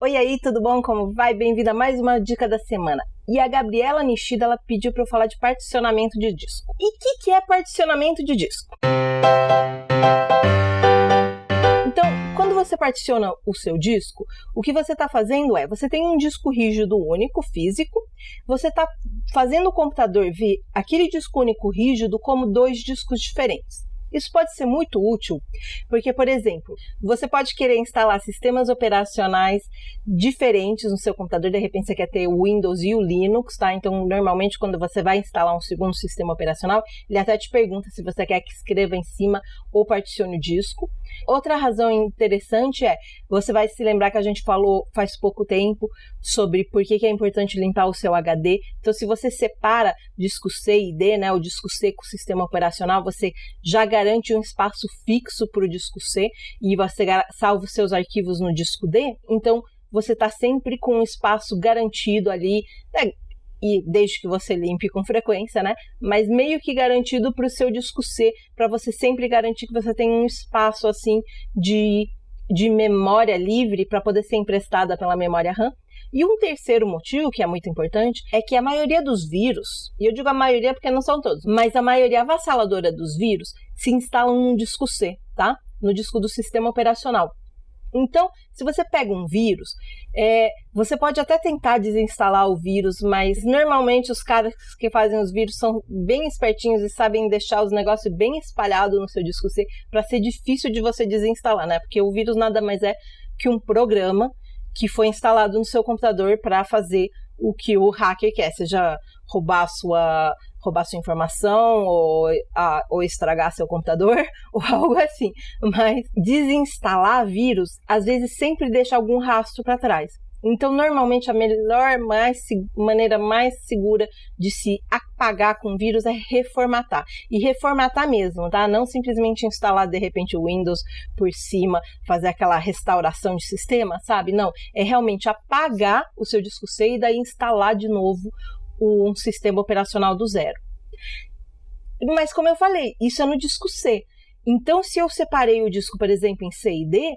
Oi aí, tudo bom? Como vai? Bem-vinda a mais uma dica da semana. E a Gabriela Nishida, ela pediu para eu falar de particionamento de disco. E o que é particionamento de disco? Então, quando você particiona o seu disco, o que você está fazendo é, você tem um disco rígido único, físico, você está fazendo o computador ver aquele disco único rígido como dois discos diferentes. Isso pode ser muito útil, porque, por exemplo, você pode querer instalar sistemas operacionais diferentes no seu computador, de repente você quer ter o Windows e o Linux, tá? Então, normalmente, quando você vai instalar um segundo sistema operacional, ele até te pergunta se você quer que escreva em cima ou particione o disco. Outra razão interessante é, você vai se lembrar que a gente falou faz pouco tempo sobre por que é importante limpar o seu HD. Então, se você separa disco C e D, né, o disco C com o sistema operacional, você já garante um espaço fixo para o disco C e você salva os seus arquivos no disco D. Então, você está sempre com um espaço garantido ali, né? E desde que você limpe com frequência, né? Mas meio que garantido para o seu disco C, para você sempre garantir que você tem um espaço assim de memória livre para poder ser emprestada pela memória RAM. E um terceiro motivo, que é muito importante, é que a maioria dos vírus, e eu digo a maioria porque não são todos, mas a maioria avassaladora dos vírus se instalam no disco C, tá? No disco do sistema operacional. Então, se você pega um vírus, você pode até tentar desinstalar o vírus, mas normalmente os caras que fazem os vírus são bem espertinhos e sabem deixar os negócios bem espalhados no seu disco C para ser difícil de você desinstalar, né? Porque o vírus nada mais é que um programa que foi instalado no seu computador para fazer o que o hacker quer, seja roubar sua informação ou estragar seu computador ou algo assim. Mas desinstalar vírus, às vezes, sempre deixa algum rastro para trás. Então, normalmente, a maneira mais segura de se apagar com vírus é reformatar. E reformatar mesmo, tá? Não simplesmente instalar, de repente, o Windows por cima, fazer aquela restauração de sistema, sabe? Não, é realmente apagar o seu disco C e daí instalar de novo um sistema operacional do zero. Mas, como eu falei, isso é no disco C. Então, se eu separei o disco, por exemplo, em C e D,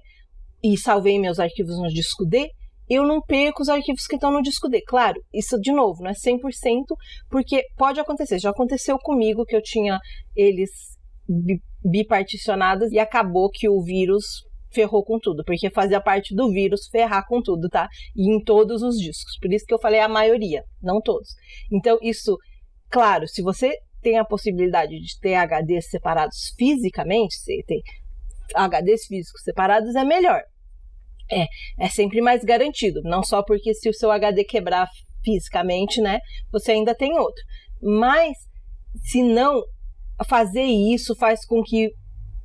e salvei meus arquivos no disco D, eu não perco os arquivos que estão no disco D. Claro, isso de novo, não é 100%, porque pode acontecer. Já aconteceu comigo que eu tinha eles biparticionados e acabou que o vírus ferrou com tudo, porque fazia parte do vírus ferrar com tudo, tá? E em todos os discos. Por isso que eu falei a maioria, não todos. Então, isso, claro, se você tem a possibilidade de ter HDs separados fisicamente, se ter HDs físicos separados, é melhor. É sempre mais garantido, não só porque se o seu HD quebrar fisicamente, né, você ainda tem outro. Mas, se não, fazer isso faz com que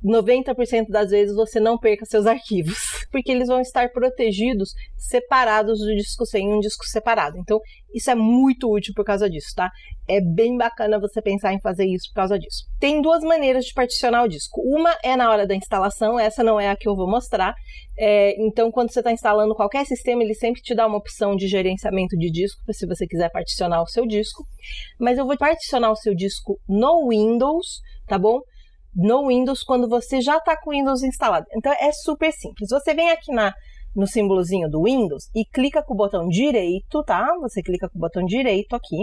90% das vezes você não perca seus arquivos, porque eles vão estar protegidos, separados do disco C, em um disco separado. Então, isso é muito útil por causa disso, tá? É bem bacana você pensar em fazer isso por causa disso. Tem duas maneiras de particionar o disco. Uma é na hora da instalação, essa não é a que eu vou mostrar. Então, quando você está instalando qualquer sistema, ele sempre te dá uma opção de gerenciamento de disco, se você quiser particionar o seu disco. Mas eu vou particionar o seu disco no Windows, tá bom? No Windows, quando você já está com o Windows instalado. Então, é super simples. Você vem aqui no símbolozinho do Windows e clica com o botão direito, tá? Você clica com o botão direito aqui.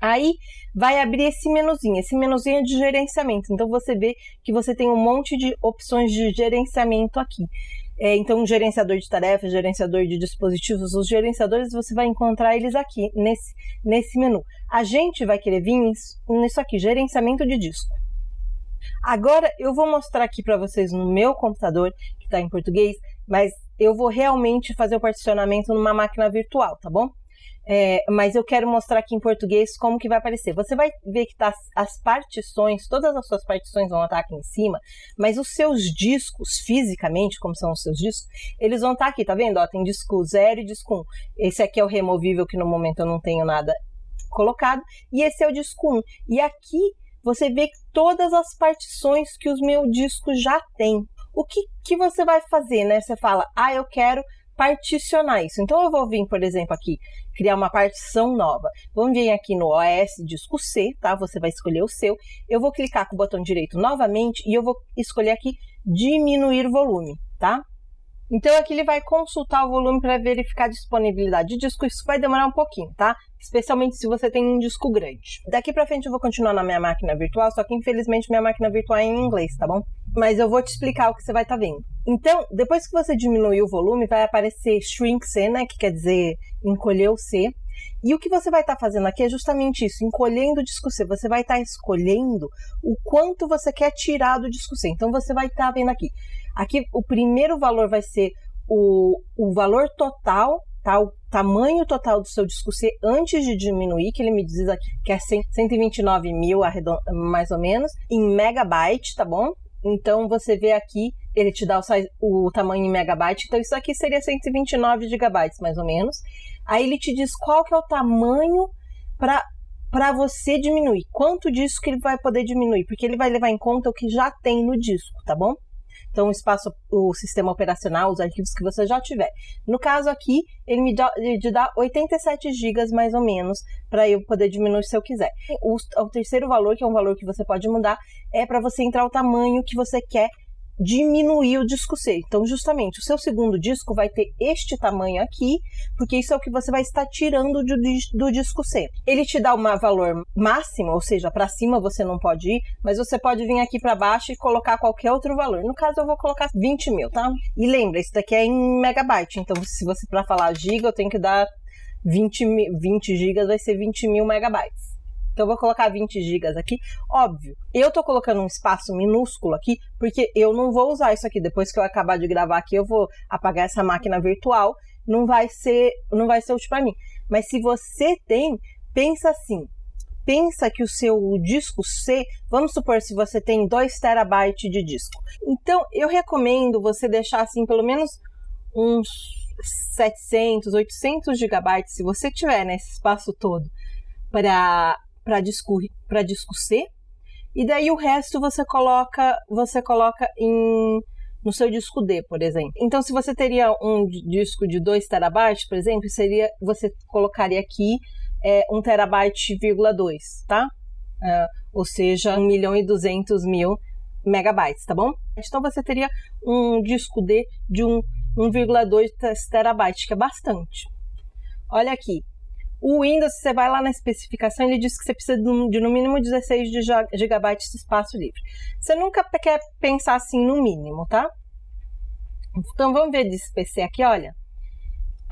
Aí, vai abrir esse menuzinho. Esse menuzinho é de gerenciamento. Então, você vê que você tem um monte de opções de gerenciamento aqui. Então, gerenciador de tarefas, gerenciador de dispositivos. Os gerenciadores, você vai encontrar eles aqui, nesse menu. A gente vai querer vir nisso aqui, gerenciamento de disco. Agora, eu vou mostrar aqui para vocês no meu computador, que está em português, mas eu vou realmente fazer o particionamento numa máquina virtual, tá bom? Mas eu quero mostrar aqui em português como que vai aparecer. Você vai ver que tá as partições, todas as suas partições vão estar aqui em cima, mas os seus discos, fisicamente, como são os seus discos, eles vão estar aqui, tá vendo? Ó, tem disco 0 e disco 1. Esse aqui é o removível, que no momento eu não tenho nada colocado, e esse é o disco 1. E aqui você vê todas as partições que os meus discos já têm. O que você vai fazer, né? Você fala, eu quero particionar isso. Então, eu vou vir, por exemplo, aqui, criar uma partição nova. Vamos vir aqui no OS disco C, tá? Você vai escolher o seu. Eu vou clicar com o botão direito novamente e eu vou escolher aqui diminuir volume, tá? Então aqui ele vai consultar o volume para verificar a disponibilidade de disco. Isso vai demorar um pouquinho, tá? Especialmente se você tem um disco grande. Daqui para frente eu vou continuar na minha máquina virtual, só que infelizmente minha máquina virtual é em inglês, tá bom? Mas eu vou te explicar o que você vai estar vendo. Então, depois que você diminuir o volume, vai aparecer shrink C, né? Que quer dizer encolher o C. E o que você vai estar fazendo aqui é justamente isso, encolhendo o disco C. Você vai estar escolhendo o quanto você quer tirar do disco C. Então você vai estar vendo aqui. Aqui o primeiro valor vai ser o valor total, tá? O tamanho total do seu disco C antes de diminuir, que ele me diz aqui que é 129 mil, mais ou menos, em megabyte, tá bom? Então você vê aqui, ele te dá o tamanho em megabyte, então isso aqui seria 129 gigabytes, mais ou menos. Aí ele te diz qual que é o tamanho para você diminuir, quanto disco que ele vai poder diminuir, porque ele vai levar em conta o que já tem no disco, tá bom? Então o sistema operacional, os arquivos que você já tiver. No caso aqui, ele dá 87 GB mais ou menos, para eu poder diminuir se eu quiser. O terceiro valor, que é um valor que você pode mudar, é para você entrar o tamanho que você quer diminuir o disco C. Então, justamente, o seu segundo disco vai ter este tamanho aqui, porque isso é o que você vai estar tirando do disco C. Ele te dá um valor máximo, ou seja, para cima você não pode ir, mas você pode vir aqui para baixo e colocar qualquer outro valor. No caso, eu vou colocar 20 mil, tá? E lembra, isso daqui é em megabyte, então se você para falar giga, eu tenho que dar 20 gigas, vai ser 20 mil megabytes. Então, eu vou colocar 20 gigas aqui. Óbvio, eu tô colocando um espaço minúsculo aqui, porque eu não vou usar isso aqui. Depois que eu acabar de gravar aqui, eu vou apagar essa máquina virtual. Não vai ser útil para mim. Mas se você tem, pensa assim. Pensa que o seu disco C, vamos supor se você tem 2 terabytes de disco. Então, eu recomendo você deixar assim, pelo menos uns 700, 800 gigabytes, se você tiver nesse espaço todo, para disco C, e daí o resto você coloca no seu disco D, por exemplo. Então, se você teria um disco de 2 terabytes, por exemplo, você colocaria aqui 1 terabyte,2, tá? Ou seja, 1.200.000 megabytes, tá bom? Então, você teria um disco D de 1,2 terabytes, que é bastante. Olha aqui. O Windows, você vai lá na especificação, ele diz que você precisa de no mínimo 16 GB de espaço livre. Você nunca quer pensar assim no mínimo, tá? Então vamos ver desse PC aqui, olha.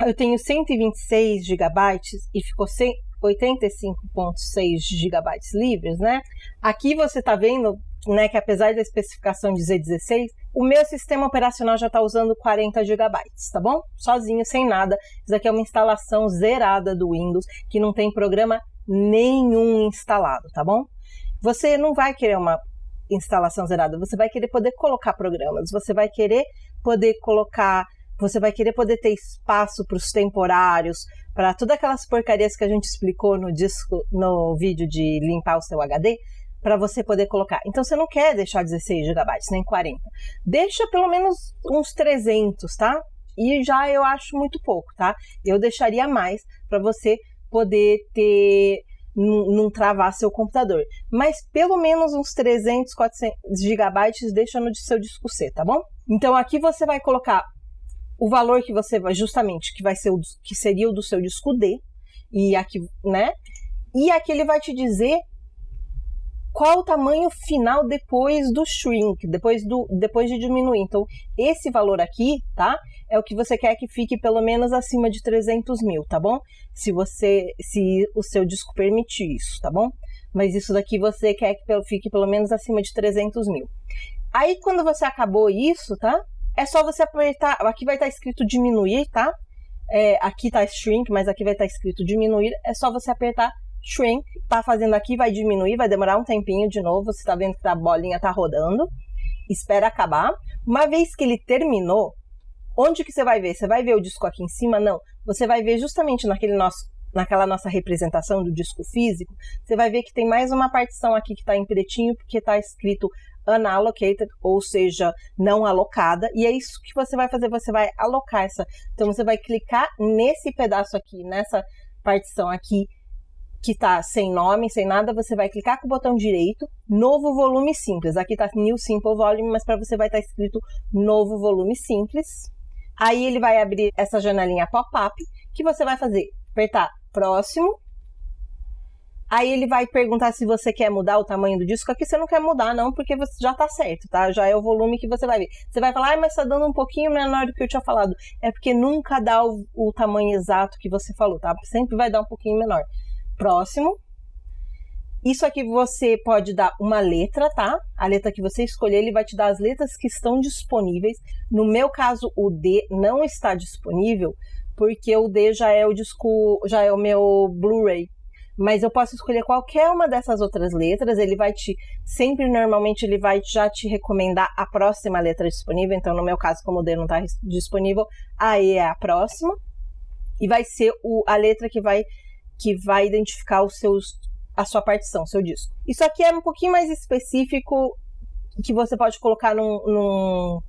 Eu tenho 126 GB e ficou 85,6 GB livres, né? Aqui você tá vendo, né, que apesar da especificação dizer 16, o meu sistema operacional já está usando 40 GB, tá bom? Sozinho, sem nada. Isso aqui é uma instalação zerada do Windows, que não tem programa nenhum instalado, tá bom? Você não vai querer uma instalação zerada, você vai querer poder colocar programas, você vai querer poder ter espaço para os temporários, para todas aquelas porcarias que a gente explicou no vídeo de limpar o seu HD, para você poder colocar. Então, você não quer deixar 16 GB, nem 40. Deixa pelo menos uns 300, tá? E já eu acho muito pouco, tá? Eu deixaria mais para você poder ter, não travar seu computador. Mas pelo menos uns 300, 400 GB deixa no seu disco C, tá bom? Então, aqui você vai colocar o valor que você vai, justamente, que seria o do seu disco D. E aqui, né? E aqui ele vai te dizer qual o tamanho final depois do shrink, depois de diminuir. Então, esse valor aqui, tá? É o que você quer que fique pelo menos acima de 300 mil, tá bom? Se o seu disco permitir isso, tá bom? Mas isso daqui você quer que fique pelo menos acima de 300 mil. Aí, quando você acabou isso, tá? É só você apertar, aqui vai estar escrito diminuir, tá? Aqui tá shrink, mas aqui vai estar escrito diminuir. É só você apertar shrink, tá fazendo aqui, vai diminuir, vai demorar um tempinho de novo, você tá vendo que a bolinha tá rodando, espera acabar. Uma vez que ele terminou, onde que você vai ver? Você vai ver o disco aqui em cima? Não, você vai ver justamente naquela nossa representação do disco físico, você vai ver que tem mais uma partição aqui que tá em pretinho, porque tá escrito unallocated, ou seja, não alocada, e é isso que você vai fazer, você vai alocar essa, então você vai clicar nesse pedaço aqui, nessa partição aqui, que tá sem nome, sem nada, você vai clicar com o botão direito, novo volume simples. Aqui tá New Simple Volume, mas para você vai estar escrito novo volume simples. Aí ele vai abrir essa janelinha pop-up, que você vai fazer, apertar próximo. Aí ele vai perguntar se você quer mudar o tamanho do disco. Aqui você não quer mudar não, porque você já tá certo, tá? Já é o volume que você vai ver. Você vai falar, mas tá dando um pouquinho menor do que eu tinha falado. É porque nunca dá o tamanho exato que você falou, tá? Sempre vai dar um pouquinho menor. Próximo. Isso aqui você pode dar uma letra, tá? A letra que você escolher, ele vai te dar as letras que estão disponíveis. No meu caso, o D não está disponível, porque o D já é o disco, já é o meu Blu-ray. Mas eu posso escolher qualquer uma dessas outras letras, ele vai normalmente ele vai já te recomendar a próxima letra disponível, então no meu caso, como o D não está disponível, a E é a próxima, e vai ser a letra que vai identificar a sua partição, seu disco. Isso aqui é um pouquinho mais específico, que você pode colocar num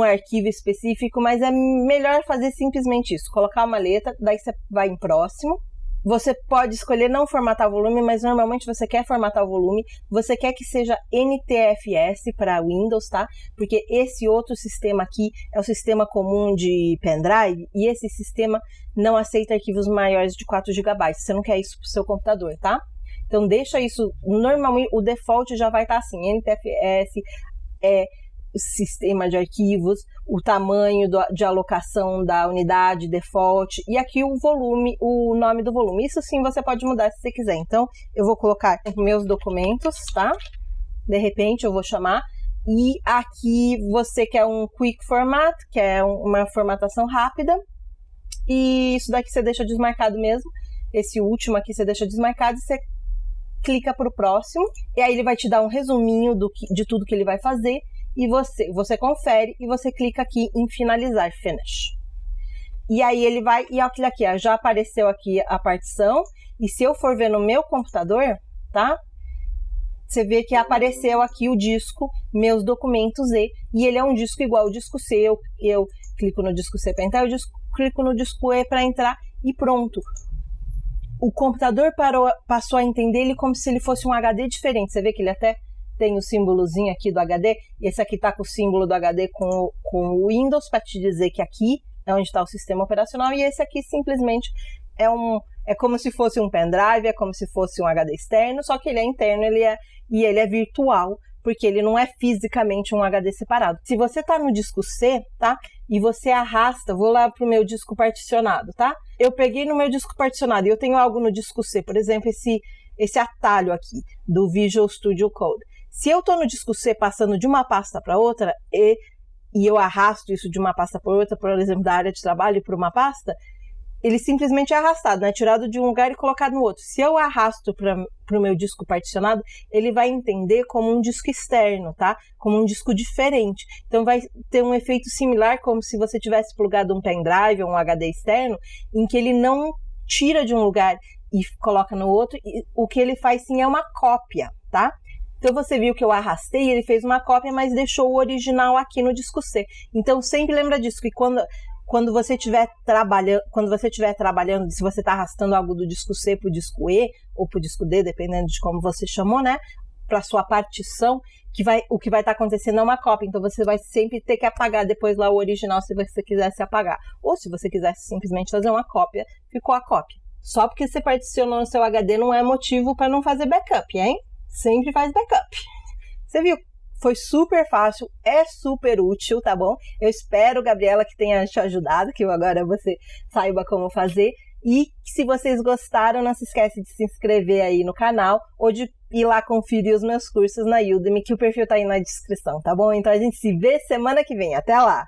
arquivo específico, mas é melhor fazer simplesmente isso, colocar uma letra, daí você vai em próximo. Você pode escolher não formatar o volume, mas normalmente você quer formatar o volume. Você quer que seja NTFS para Windows, tá? Porque esse outro sistema aqui é o sistema comum de pendrive e esse sistema não aceita arquivos maiores de 4 GB. Você não quer isso para o seu computador, tá? Então deixa isso, normalmente o default já vai estar assim, NTFS é o sistema de arquivos, o tamanho de alocação da unidade default e aqui o volume, o nome do volume. Isso sim você pode mudar se você quiser. Então eu vou colocar meus documentos, tá? De repente eu vou chamar e aqui você quer um quick format, que é uma formatação rápida e isso daqui você deixa desmarcado mesmo. Esse último aqui você deixa desmarcado e você clica para o próximo e aí ele vai te dar um resuminho de tudo que ele vai fazer. E você confere e você clica aqui em finalizar, finish. E aí ele vai, e olha aqui, ó, já apareceu aqui a partição, e se eu for ver no meu computador, tá? Você vê que apareceu aqui o disco, meus documentos E ele é um disco igual ao disco C, eu clico no disco C para entrar, eu clico no disco E para entrar e pronto. O computador passou a entender ele como se ele fosse um HD diferente, você vê que ele até tem o símbolozinho aqui do HD, e esse aqui está com o símbolo do HD com o Windows, para te dizer que aqui é onde está o sistema operacional, e esse aqui simplesmente é como se fosse um pendrive, é como se fosse um HD externo, só que ele é interno ele é virtual, porque ele não é fisicamente um HD separado. Se você está no disco C, tá? E você arrasta, vou lá para o meu disco particionado, tá? Eu peguei no meu disco particionado e eu tenho algo no disco C, por exemplo, esse atalho aqui do Visual Studio Code. Se eu estou no disco C passando de uma pasta para outra e eu arrasto isso de uma pasta para outra, por exemplo, da área de trabalho para uma pasta, ele simplesmente é arrastado, né? Tirado de um lugar e colocado no outro. Se eu arrasto para o meu disco particionado, ele vai entender como um disco externo, tá? Como um disco diferente. Então vai ter um efeito similar, como se você tivesse plugado um pendrive ou um HD externo, em que ele não tira de um lugar e coloca no outro, e o que ele faz sim é uma cópia, tá? Então você viu que eu arrastei, ele fez uma cópia, mas deixou o original aqui no disco C. Então sempre lembra disso, que quando você estiver trabalhando, se você está arrastando algo do disco C para o disco E ou para o disco D, dependendo de como você chamou, né? Para sua partição, o que vai estar acontecendo é uma cópia. Então você vai sempre ter que apagar depois lá o original se você quisesse apagar. Ou se você quisesse simplesmente fazer uma cópia, ficou a cópia. Só porque você particionou no seu HD não é motivo para não fazer backup, hein? Sempre faz backup. Você viu? Foi super fácil, é super útil, tá bom? Eu espero, Gabriela, que tenha te ajudado, que agora você saiba como fazer. E se vocês gostaram, não se esquece de se inscrever aí no canal ou de ir lá conferir os meus cursos na Udemy, que o perfil tá aí na descrição, tá bom? Então a gente se vê semana que vem. Até lá!